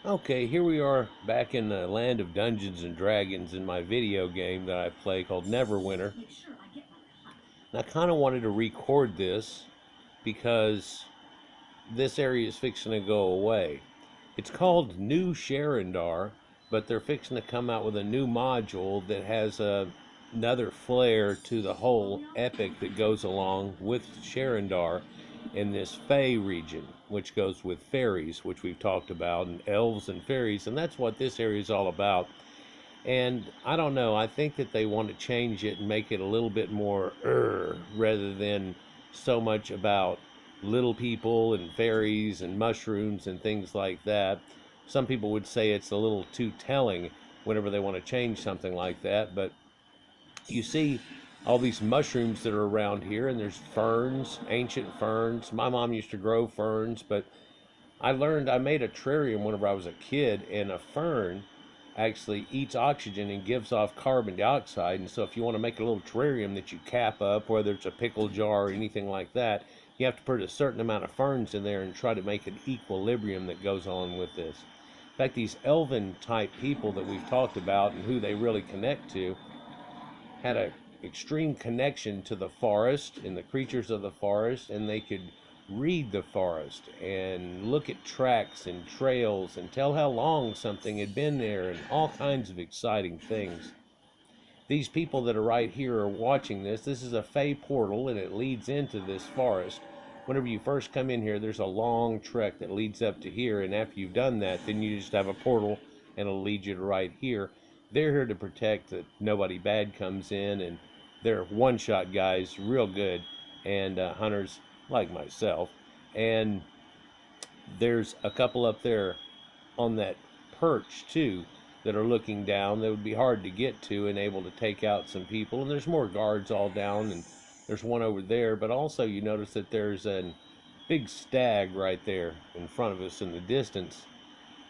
Okay, here we are back in the land of Dungeons and Dragons in my video game that I play called Neverwinter. And I kind of wanted to record this because this area is fixing to go away. It's called New Sharandar, but they're fixing to come out with a new module that has another flair to the whole epic that goes along with Sharandar in this Fey region, which goes with fairies, which we've talked about, and elves and fairies, and that's what this area is all about. And I don't know, I think that they want to change it and make it a little bit more rather than so much about little people and fairies and mushrooms and things like that. Some people would say it's a little too telling whenever they want to change something like that, but you see all these mushrooms that are around here, and there's ferns, ancient ferns. My mom used to grow ferns, but I made a terrarium whenever I was a kid, and a fern actually eats oxygen and gives off carbon dioxide. And so if you want to make a little terrarium that you cap up, whether it's a pickle jar or anything like that, you have to put a certain amount of ferns in there and try to make an equilibrium that goes on with this. In fact, these elven type people that we've talked about and who they really connect to had a extreme connection to the forest and the creatures of the forest, and they could read the forest and look at tracks and trails and tell how long something had been there and all kinds of exciting things. These people that are right here are watching this. This is a Fey portal and it leads into this forest. Whenever you first come in here, there's a long trek that leads up to here, and after you've done that, then you just have a portal and it'll lead you to right here. They're here to protect that nobody bad comes in, and they're one-shot guys, real good, and hunters like myself. And there's a couple up there on that perch too that are looking down that would be hard to get to and able to take out some people. And there's more guards all down, and there's one over there, but also you notice that there's a big stag right there in front of us in the distance,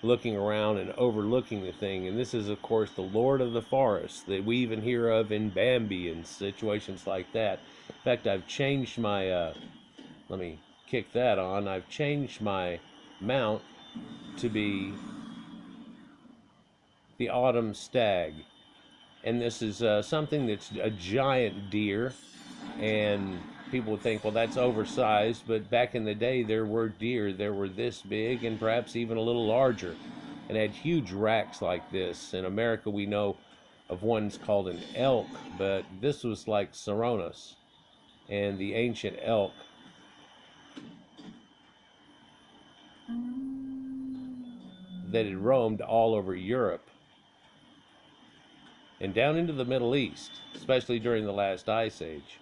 looking around and overlooking the thing. And this is, of course, the Lord of the Forest that we even hear of in Bambi and situations like that. In fact, I've changed my, let me kick that on, I've changed my mount to be the Autumn Stag. And this is something that's a giant deer, and people would think, well, that's oversized, but back in the day there were deer that were this big and perhaps even a little larger and had huge racks like this. In America we know of ones called an elk, but this was like Coronis and the ancient elk that had roamed all over Europe and down into the Middle East, especially during the last ice age.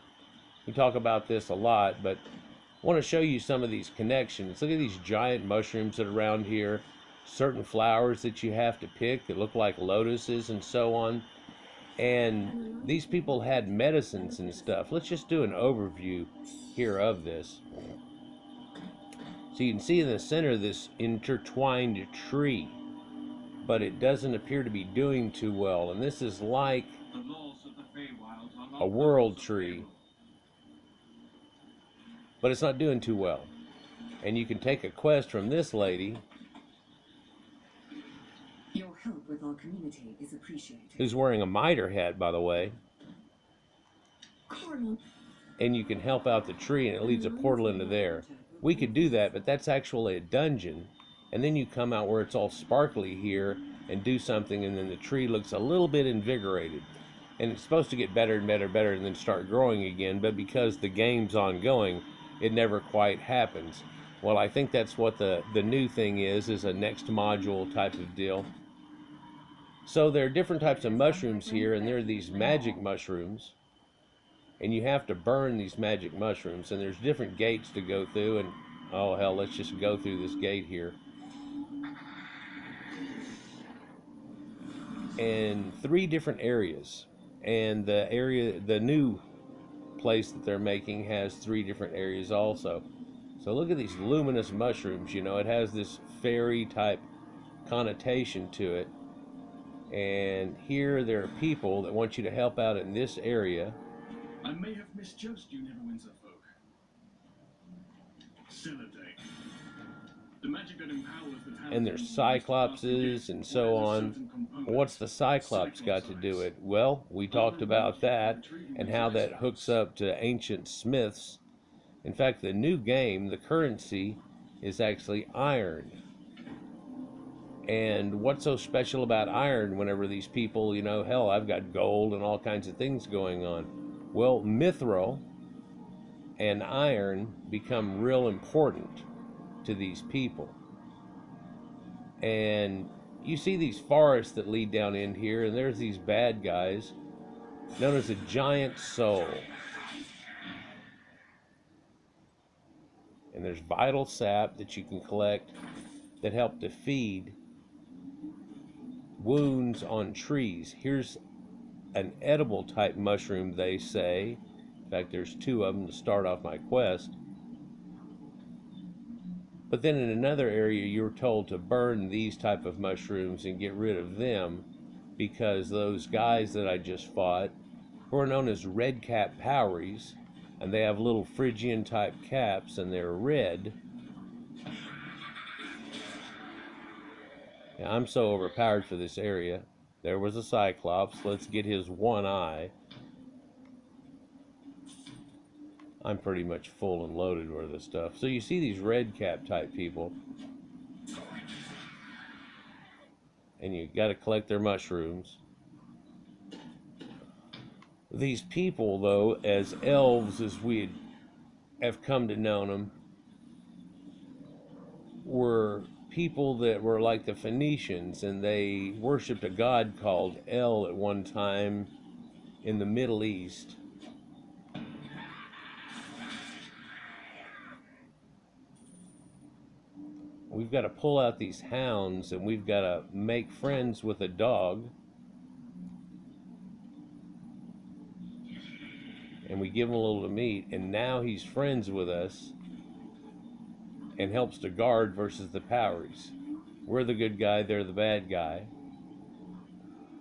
We talk about this a lot, but I want to show you some of these connections. Look at these giant mushrooms that are around here, certain flowers that you have to pick that look like lotuses and so on. And these people had medicines and stuff. Let's just do an overview here of this. So you can see in the center this intertwined tree, but it doesn't appear to be doing too well. And this is like a world tree, but it's not doing too well. And you can take a quest from this lady, your help with our community is appreciated. Who's wearing a mitre hat, by the way. Carl. And you can help out the tree, and it leads a portal into there. We could do that, but that's actually a dungeon. And then you come out where it's all sparkly here and do something, and then the tree looks a little bit invigorated. And it's supposed to get better and better and better and then start growing again, but because the game's ongoing, it never quite happens. Well, I think that's what the new thing is a next module type of deal. So there are different types of mushrooms here, and there are these magic mushrooms, and you have to burn these magic mushrooms, and there's different gates to go through. And oh hell, let's just go through this gate here. And 3 different areas, and the new place that they're making has 3 different areas also. So look at these luminous mushrooms. You know, it has this fairy type connotation to it. And here there are people that want you to help out in this area. I may have misjudged you, Neverwinter folk. Siniday. and there's cyclopses and so on. What's the cyclops got to do it? Well, we talked about that and how that hooks up to ancient smiths. In fact, the new game, the currency, is actually iron. And what's so special about iron whenever these people, hell, I've got gold and all kinds of things going on. Well, mithril and iron become real important to these people. And you see these forests that lead down in here, and there's these bad guys known as a giant soul. And there's vital sap that you can collect that help to feed wounds on trees. Here's an edible type mushroom, they say. In fact, there's 2 of them to start off my quest. But then in another area, you're told to burn these type of mushrooms and get rid of them, because those guys that I just fought, who are known as red cap powries, and they have little Phrygian type caps and they're red. Now, I'm so overpowered for this area. There was a cyclops. Let's get his one eye. I'm pretty much full and loaded with this stuff. So you see these red cap type people, and you got to collect their mushrooms. These people, though, as elves, as we have come to know them, were people that were like the Phoenicians, and they worshipped a god called El at one time in the Middle East. We've got to pull out these hounds, and we've got to make friends with a dog. And we give him a little to meat, and now he's friends with us and helps to guard versus the powers. We're the good guy, they're the bad guy.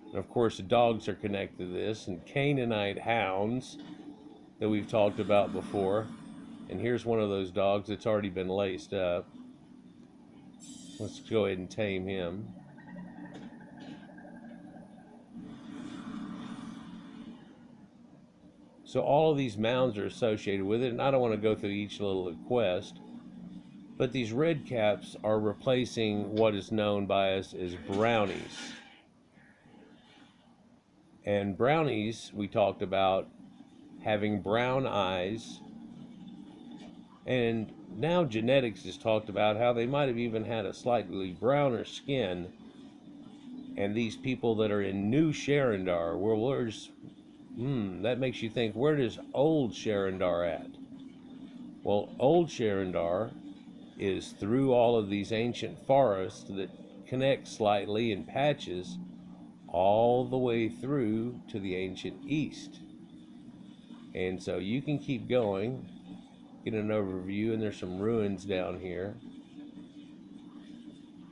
And of course, the dogs are connected to this, and Canaanite hounds that we've talked about before. And here's one of those dogs that's already been laced up. Let's go ahead and tame him. So all of these mounds are associated with it, and I don't want to go through each little quest, but these red caps are replacing what is known by us as brownies. And brownies, we talked about having brown eyes, and now genetics has talked about how they might have even had a slightly browner skin. And these people that are in New Sharandar, that makes you think, where does old Sharandar at? Well, old Sharandar is through all of these ancient forests that connect slightly in patches all the way through to the ancient East. And so you can keep going, get an overview, and there's some ruins down here.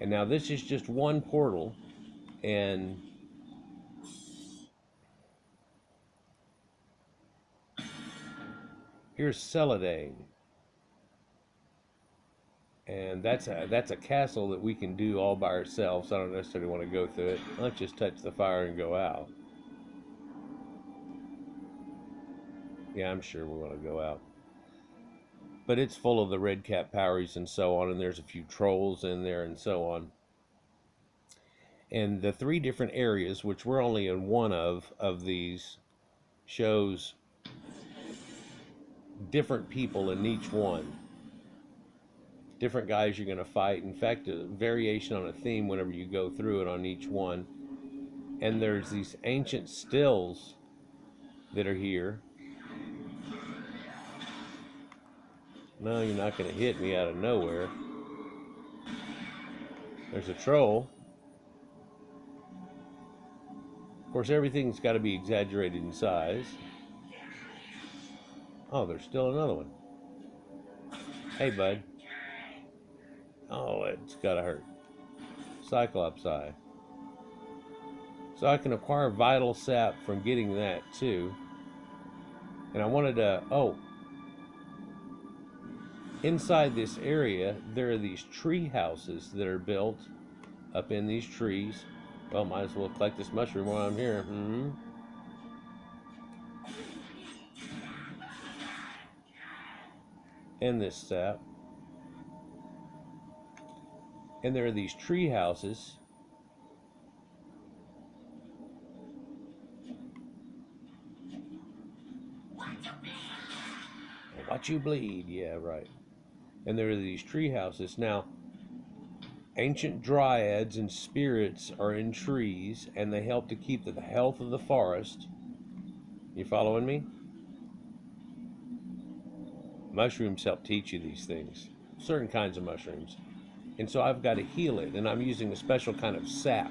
And now this is just one portal, and here's Celadane. And that's a castle that we can do all by ourselves. I don't necessarily want to go through it. Let's just touch the fire and go out. Yeah, I'm sure we want to go out. But it's full of the red cap powries and so on, and there's a few trolls in there and so on. And the 3 different areas, which we're only in one of these, shows different people in each one. Different guys you're going to fight. In fact, a variation on a theme whenever you go through it on each one. And there's these ancient stills that are here. No, you're not going to hit me out of nowhere. There's a troll. Of course, everything's got to be exaggerated in size. Oh, there's still another one. Hey, bud. Oh, it's gotta hurt. Cyclops eye. So I can acquire vital sap from getting that too. And I wanted to, inside this area, there are these tree houses that are built up in these trees. Well, might as well collect this mushroom while I'm here. And this sap. And there are these tree houses. Watch you bleed. Yeah, right. And there are these tree houses. Now, ancient dryads and spirits are in trees, and they help to keep the health of the forest. You following me? Mushrooms help teach you these things. Certain kinds of mushrooms. And so I've got to heal it, and I'm using a special kind of sap.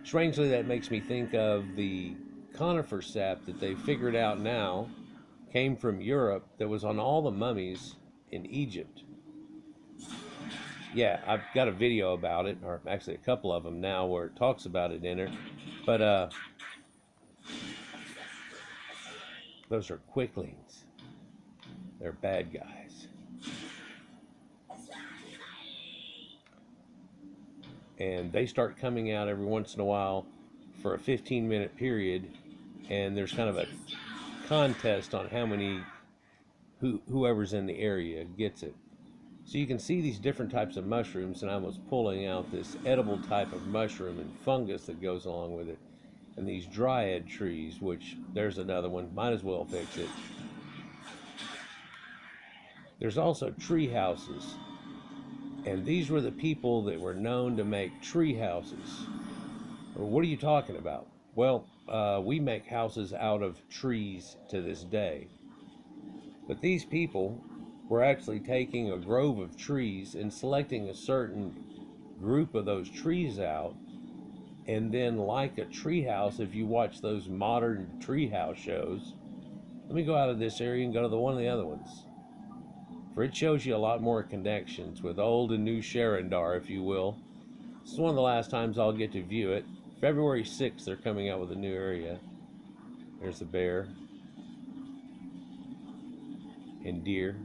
Strangely, that makes me think of the conifer sap that they figured out now came from Europe that was on all the mummies in Egypt. Yeah, I've got a video about it, or actually a couple of them now where it talks about it in it. But those are quicklings. They're bad guys. And they start coming out every once in a while for a 15-minute period, and there's kind of a contest on how many, whoever's in the area gets it. So you can see these different types of mushrooms, and I was pulling out this edible type of mushroom and fungus that goes along with it. And these dryad trees, which there's another one, might as well fix it. There's also tree houses. And these were the people that were known to make tree houses. Well, what are you talking about? Well, we make houses out of trees to this day. But these people were actually taking a grove of trees and selecting a certain group of those trees out. And then, like a tree house, if you watch those modern tree house shows, let me go out of this area and go to one of the other ones. For it shows you a lot more connections with old and new Sharandar, if you will. This is one of the last times I'll get to view it. February 6th, they're coming out with a new area. There's the bear. And deer.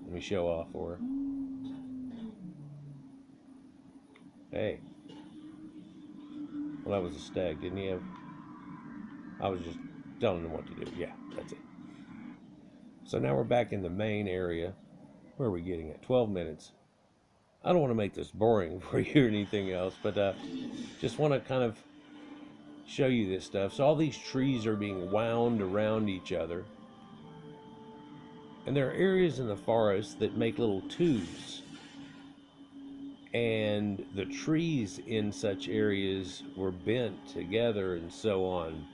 Let me show off for her. Hey. Well, that was a stag, didn't he have? I was just telling him what to do. Yeah, that's it. So now we're back in the main area. Where are we getting at? 12 minutes. I don't want to make this boring for you or anything else, but just want to kind of show you this stuff. So all these trees are being wound around each other. And there are areas in the forest that make little tubes. And the trees in such areas were bent together and so on.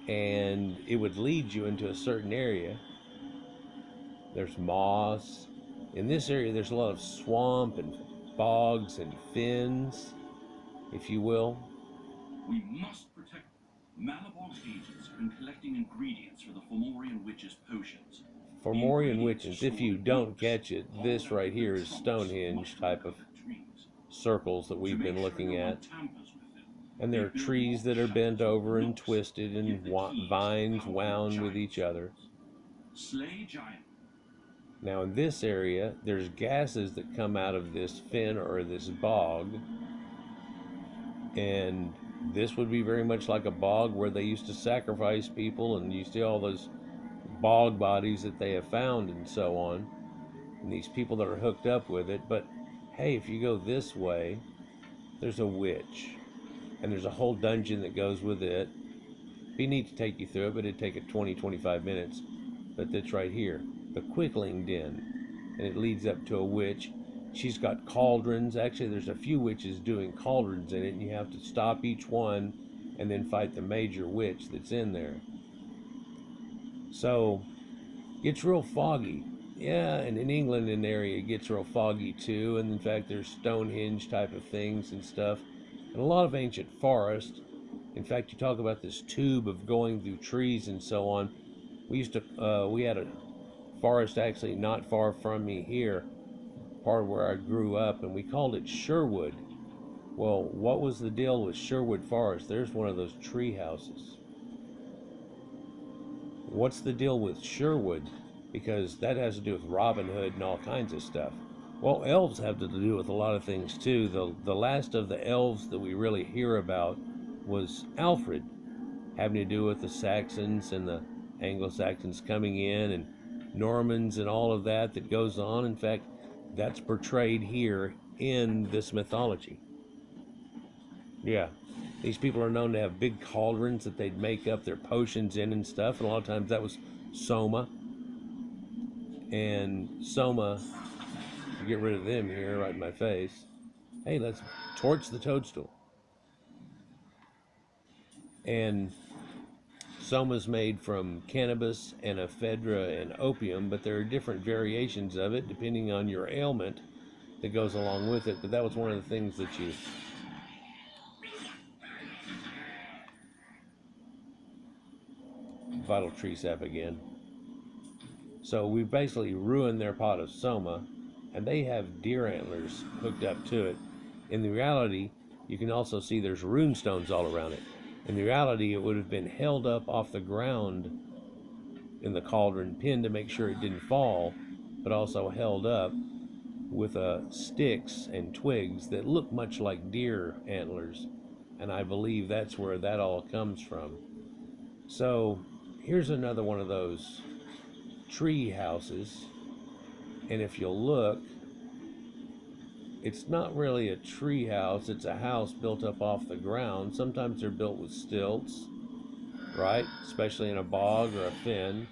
And it would lead you into a certain area. There's moss. In this area, there's a lot of swamp and bogs and fens, if you will. We must protect Malabog's agents have been collecting ingredients for the Fomorian witches' potions. Fomorian witches, if you don't catch it, this right here is Stonehenge type of circles that we've been looking at. And there are trees that are bent over and twisted and vines wound with each other. Slay giant. Now in this area, there's gases that come out of this fen or this bog. And this would be very much like a bog where they used to sacrifice people, and you see all those bog bodies that they have found and so on. And these people that are hooked up with it. But hey, if you go this way, there's a witch. And there's a whole dungeon that goes with it. It'd be neat to take you through it, but it'd take it 20-25 minutes. But that's right here, the Quickling Den. And it leads up to a witch. She's got cauldrons. Actually, there's a few witches doing cauldrons in it, and you have to stop each one and then fight the major witch that's in there. So, it's real foggy. Yeah, and in England in the area, it gets real foggy too. And in fact, there's Stonehenge type of things and stuff. And a lot of ancient forest. In fact, you talk about this tube of going through trees and so on. We had a forest actually not far from me here, part of where I grew up, and we called it Sherwood. Well, what was the deal with Sherwood Forest? There's one of those tree houses. what's the deal with Sherwood? Because that has to do with Robin Hood and all kinds of stuff. Well, elves have to do with a lot of things too. The last of the elves that we really hear about was Alfred, having to do with the Saxons and the Anglo-Saxons coming in and Normans and all of that that goes on. In fact, that's portrayed here in this mythology. Yeah. These people are known to have big cauldrons that they'd make up their potions in and stuff, and a lot of times that was Soma. And Soma, get rid of them here right in my face. Hey, let's torch the toadstool. And Soma's made from cannabis and ephedra and opium, but there are different variations of it depending on your ailment that goes along with it. But that was one of the things that you... Vital tree sap again. So we basically ruined their pot of Soma, and they have deer antlers hooked up to it. In the reality, you can also see there's rune stones all around it. In the reality, it would have been held up off the ground in the cauldron, pinned to make sure it didn't fall, but also held up with sticks and twigs that look much like deer antlers. And I believe that's where that all comes from. So here's another one of those tree houses, and if you'll look, it's not really a tree house, it's a house built up off the ground. Sometimes they're built with stilts, right? Especially in a bog or a fen.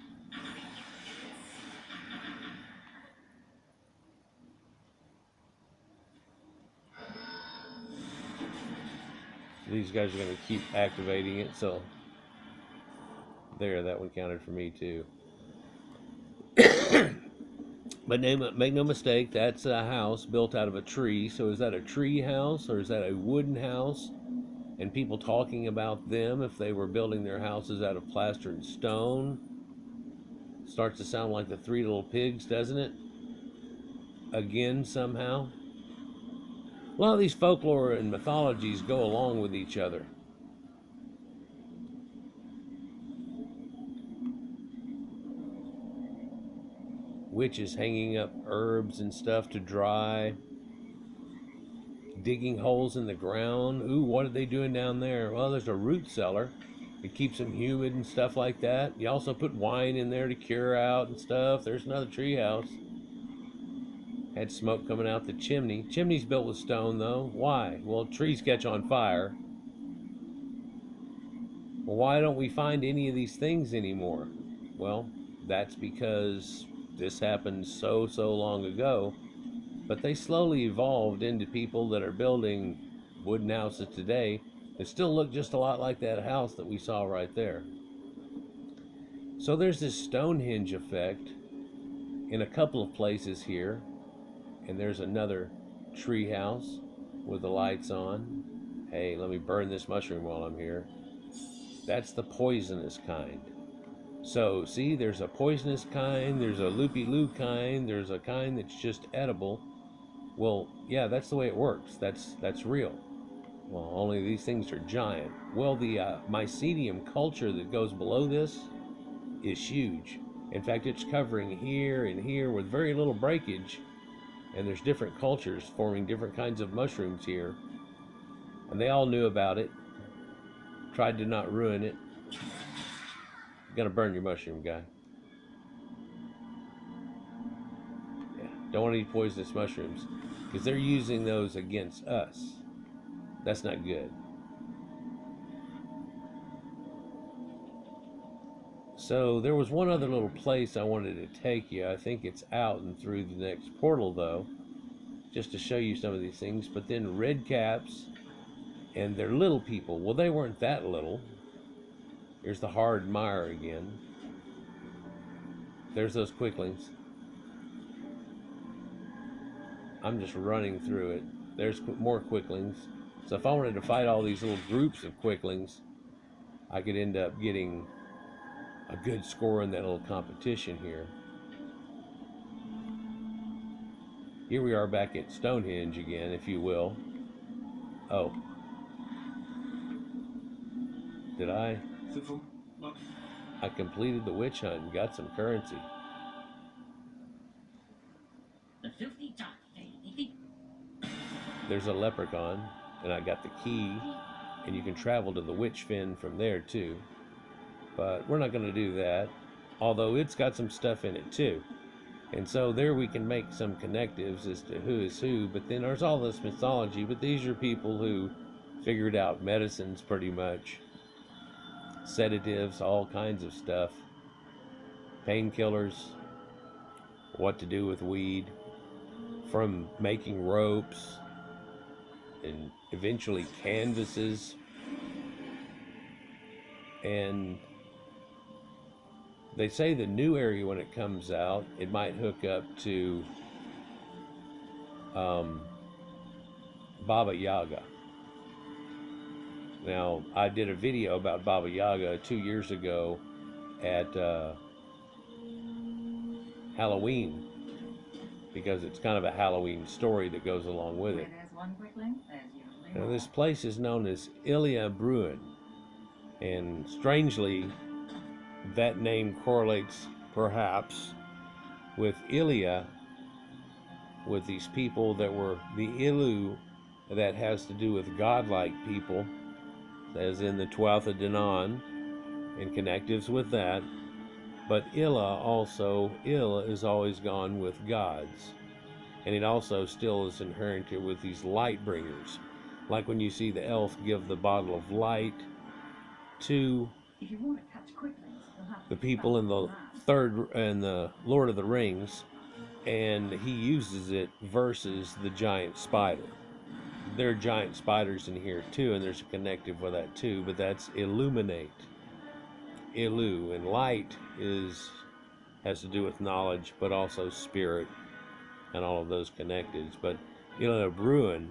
These guys are going to keep activating it, so there, that one counted for me too. But make no mistake, that's a house built out of a tree. So is that a tree house or is that a wooden house? And people talking about them if they were building their houses out of plaster and stone. Starts to sound like the Three Little Pigs, doesn't it? Again, somehow. A lot of these folklore and mythologies go along with each other. Witches hanging up herbs and stuff to dry, digging holes in the ground. Ooh, what are they doing down there? Well, there's a root cellar. It keeps them humid and stuff like that. You also put wine in there to cure out and stuff. There's another tree house. Had smoke coming out the chimney. Chimney's built with stone, though. Why? Well, trees catch on fire. Well, why don't we find any of these things anymore? Well, that's because this happened so long ago, but they slowly evolved into people that are building wooden houses today that still look just a lot like that house that we saw right there. So there's this Stonehenge effect in a couple of places here, and there's another tree house with the lights on. Hey, let me burn this mushroom while I'm here. That's the poisonous kind. So, see, there's a poisonous kind, there's a loopy-loo kind, there's a kind that's just edible. Well, yeah, that's the way it works. That's real. Well, only these things are giant. Well, the mycelium culture that goes below this is huge. In fact, it's covering here and here with very little breakage, and there's different cultures forming different kinds of mushrooms here. And they all knew about it, tried to not ruin it. Gonna burn your mushroom, guy. Yeah, don't want to eat poisonous mushrooms because they're using those against us. That's not good. So there was one other little place I wanted to take you. I think it's out and through the next portal, though, just to show you some of these things. But then red caps, and they're little people. Well, they weren't that little. There's the hard mire again. There's those quicklings. I'm just running through it. There's more quicklings. So if I wanted to fight all these little groups of quicklings, I could end up getting a good score in that little competition here. Here we are back at Stonehenge again, if you will. Oh. Did I? I completed the witch hunt and got some currency. The filthy dog thing. There's a leprechaun, and I got the key, and you can travel to the witch fen from there too. But we're not going to do that, although it's got some stuff in it too. And so there we can make some connectives as to who is who. But then there's all this mythology, but these are people who figured out medicines pretty much, sedatives, all kinds of stuff, painkillers, what to do with weed, from making ropes and eventually canvases. And they say the new area, when it comes out, it might hook up to Baba Yaga. Now, I did a video about Baba Yaga 2 years ago at Halloween, because it's kind of a Halloween story that goes along with it. Now, this place is known as Iliabruin, and strangely, that name correlates perhaps with Ilia, with these people that were the Ilu, that has to do with godlike people, as in the 12th of Dinan, and connectives with that. But Illa is always gone with gods. And it also still is inherited with these light bringers. Like when you see the elf give the bottle of light to the people in the the Lord of the Rings, and he uses it versus the giant spider. There are giant spiders in here too, and there's a connective with that too, but that's illuminate. Ilu, and light has to do with knowledge, but also spirit and all of those connectives. But Iliabruin,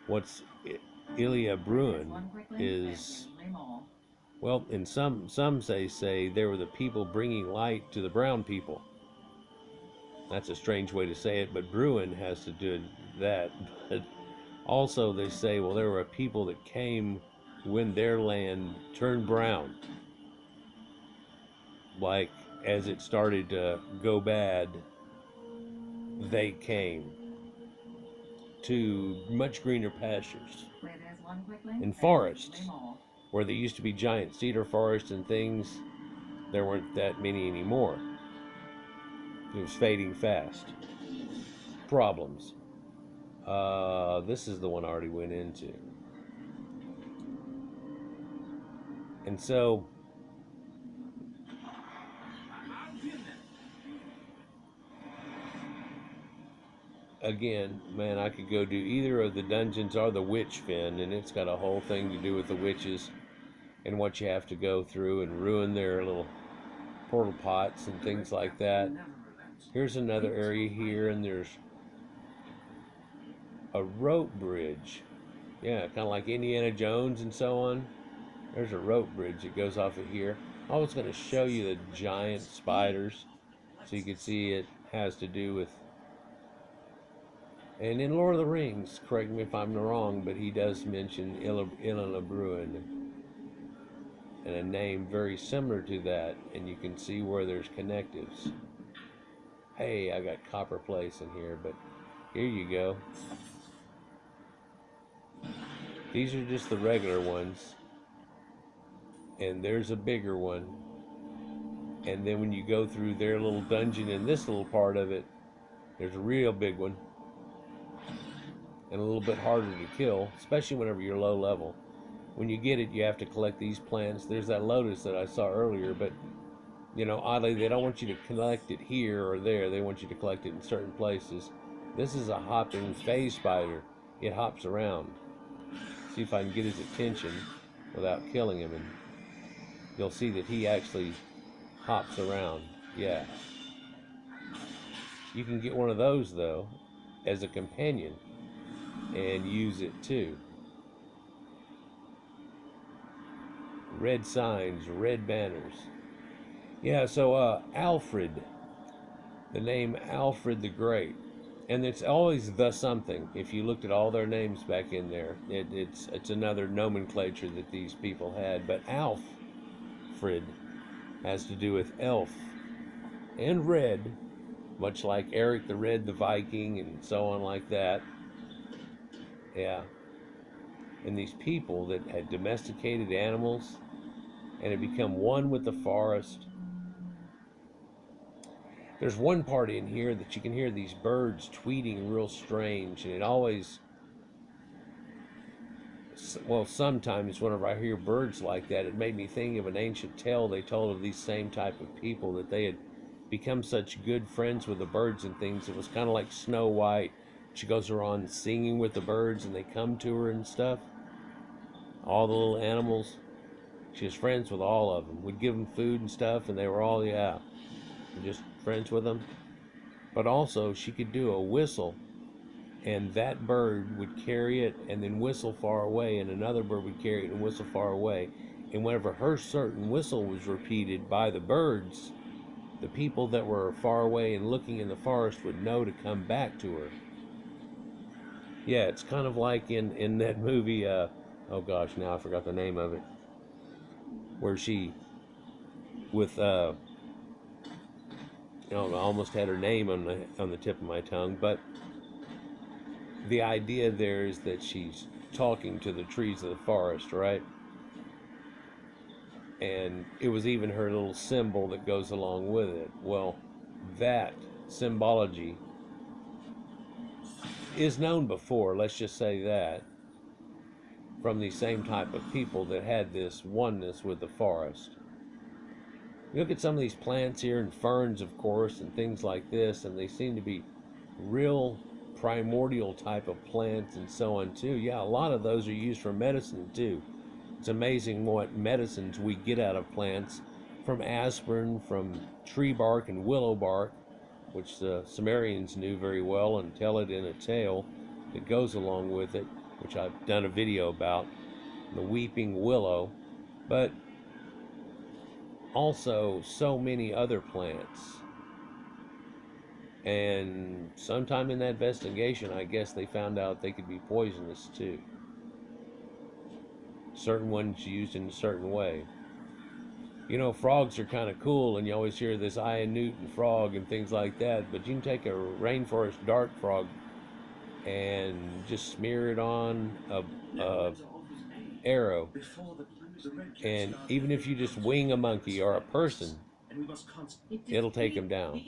what's Iliabruin is, well, in some say they were the people bringing light to the brown people. That's a strange way to say it, but Bruin has to do that. But also they say, well, there were people that came when their land turned brown. Like, as it started to go bad, they came to much greener pastures and forests, where there used to be giant cedar forests and things. There weren't that many anymore. It was fading fast. Problems. This is the one I already went into. And so, again, man, I could go do either of the dungeons or the witch fen, and it's got a whole thing to do with the witches and what you have to go through and ruin their little portal pots and things like that. Here's another area here, and there's a rope bridge. Yeah, kind of like Indiana Jones and so on. There's a rope bridge that goes off of here. I was going to show you the giant spiders so you could see it has to do with. And in Lord of the Rings, correct me if I'm wrong, but he does mention Iliabruin and a name very similar to that, and you can see where there's connectives. Hey, I got copper plates in here, but here you go. These are just the regular ones, and there's a bigger one. And then when you go through their little dungeon in this little part of it, there's a real big one, and a little bit harder to kill, especially whenever you're low level. When you get it, you have to collect these plants. There's that lotus that I saw earlier, but you know, oddly, they don't want you to collect it here or there. They want you to collect it in certain places. This is a hopping phase spider. It hops around. See if I can get his attention without killing him, and you'll see that he actually hops around. Yeah. You can get one of those, though, as a companion and use it too. Red signs, red banners. Yeah, so Alfred, the name Alfred the Great, and it's always the something. If you looked at all their names back in there, it's another nomenclature that these people had. But Alfred has to do with elf and red, much like Eric the Red the Viking and so on like that. Yeah. And these people that had domesticated animals and had become one with the forest. There's one part in here that you can hear these birds tweeting real strange, and it always, well, sometimes whenever I hear birds like that, it made me think of an ancient tale they told of these same type of people, that they had become such good friends with the birds and things. It was kind of like Snow White. She goes around singing with the birds and they come to her and stuff. All the little animals. She was friends with all of them. Would give them food and stuff, and they were all, yeah, just friends with them. But also, she could do a whistle, and that bird would carry it and then whistle far away, and another bird would carry it and whistle far away. And whenever her certain whistle was repeated by the birds, the people that were far away and looking in the forest would know to come back to her. Yeah, it's kind of like in that movie, oh gosh, now I forgot the name of it, where she, with, I almost had her name on the tip of my tongue, but the idea there is that she's talking to the trees of the forest, right? And it was even her little symbol that goes along with it. Well, that symbology is known before, let's just say that, from the same type of people that had this oneness with the forest. You look at some of these plants here, and ferns, of course, and things like this, and they seem to be real primordial type of plants and so on too. Yeah, a lot of those are used for medicine too. It's amazing what medicines we get out of plants, from aspirin, from tree bark and willow bark, which the Sumerians knew very well and tell it in a tale that goes along with it, which I've done a video about, the weeping willow, but also so many other plants. And sometime in that investigation, I guess they found out they could be poisonous too. Certain ones used in a certain way. You know, frogs are kind of cool, and you always hear this Iron Newton frog and things like that, but you can take a rainforest dart frog and just smear it on a arrow, and even if you just wing a monkey or a person, it'll take them down.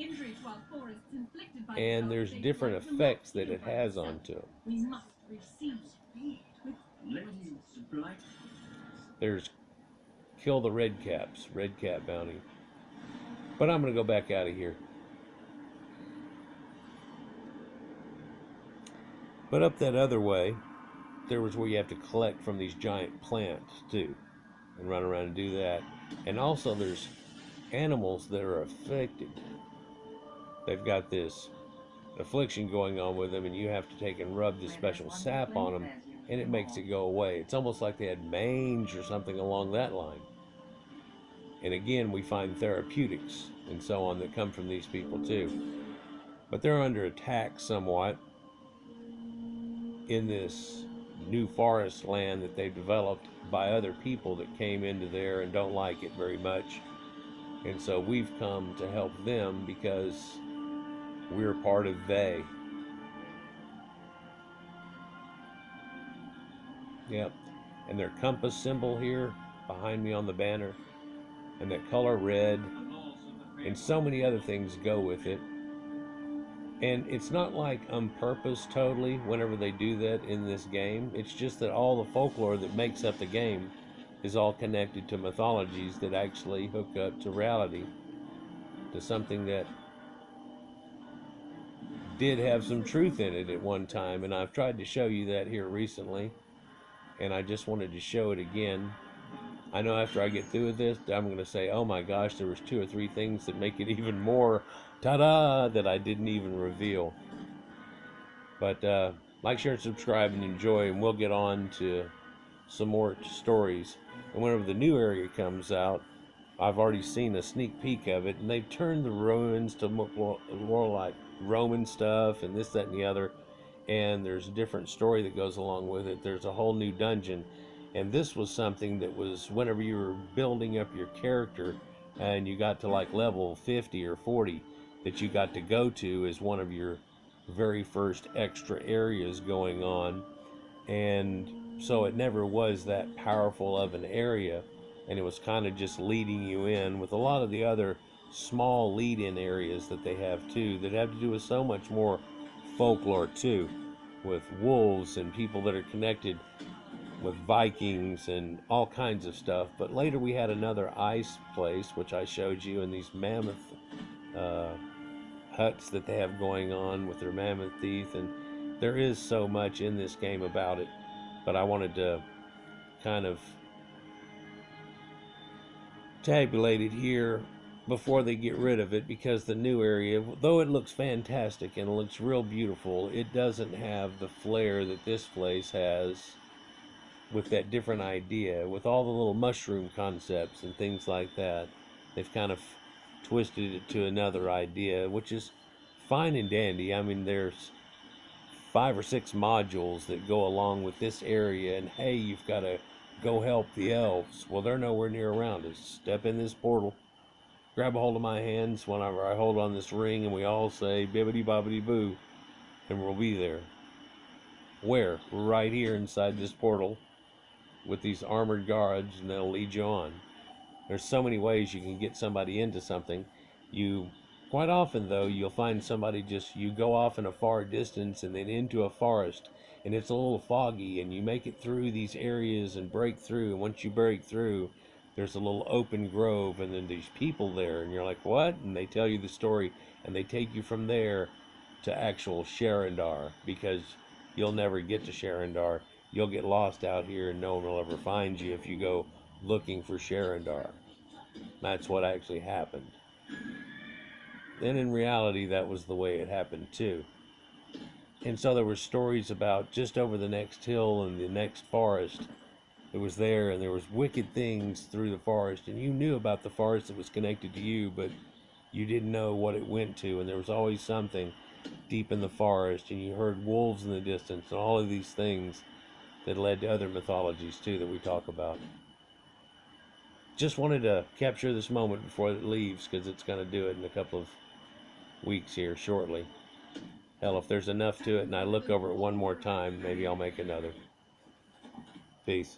And there's different effects that it has onto them. There's kill the red caps, red cap bounty. But I'm going to go back out of here. But up that other way, there was where you have to collect from these giant plants too, and run around and do that. And also there's animals that are afflicted. They've got this affliction going on with them, and you have to take and rub this special sap on them, and it makes it go away. It's almost like they had mange or something along that line. And again, we find therapeutics and so on that come from these people too. But they're under attack somewhat in this new forest land that they've developed by other people that came into there and don't like it very much. And so we've come to help them because we're part of they. Yep. And their compass symbol here behind me on the banner, and that color red, and so many other things go with it. And it's not like on purpose totally whenever they do that in this game. It's just that all the folklore that makes up the game is all connected to mythologies that actually hook up to reality, to something that did have some truth in it at one time. And I've tried to show you that here recently, and I just wanted to show it again. I know after I get through with this, I'm going to say, oh my gosh, there was 2 or 3 things that make it even more ta-da that I didn't even reveal. But like, share, and subscribe, and enjoy, and we'll get on to some more stories. And whenever the new area comes out, I've already seen a sneak peek of it, and they've turned the ruins to more like Roman stuff and this, that, and the other. And there's a different story that goes along with it. There's a whole new dungeon. And this was something that was, whenever you were building up your character, and you got to like level 50 or 40 that you got to go to as one of your very first extra areas going on. And so it never was that powerful of an area, and it was kind of just leading you in with a lot of the other small lead-in areas that they have too, that have to do with so much more folklore too, with wolves and people that are connected with Vikings and all kinds of stuff. But later we had another ice place, which I showed you, and these mammoth uh, huts that they have going on with their mammoth teeth. And there is so much in this game about it, but I wanted to kind of tabulate it here before they get rid of it, because the new area, though it looks fantastic and it looks real beautiful, it doesn't have the flair that this place has, with that different idea, with all the little mushroom concepts and things like that. They've kind of twisted it to another idea, which is fine and dandy. I mean, there's 5 or 6 modules that go along with this area, and hey, you've got to go help the elves. Well, they're nowhere near around us. Step in this portal, grab a hold of my hands whenever I hold on this ring, and we all say bibbidi bobbidi boo, and we'll be there. Where? Right here inside this portal with these armored guards, and they'll lead you on. There's so many ways you can get somebody into something. You quite often though, you'll find somebody just, you go off in a far distance and then into a forest, and it's a little foggy, and you make it through these areas and break through, and once you break through, there's a little open grove, and then these people there, and you're like, what? And they tell you the story, and they take you from there to actual Sharandar, because you'll never get to Sharandar. You'll get lost out here and no one will ever find you if you go looking for Sharandar. That's what actually happened. Then in reality, that was the way it happened too. And so there were stories about just over the next hill and the next forest. It was there, and there was wicked things through the forest, and you knew about the forest that was connected to you, but you didn't know what it went to, and there was always something deep in the forest, and you heard wolves in the distance, and all of these things that led to other mythologies too that we talk about. Just wanted to capture this moment before it leaves, because it's going to do it in a couple of weeks here shortly. Hell, if there's enough to it and I look over it one more time, maybe I'll make another. Peace.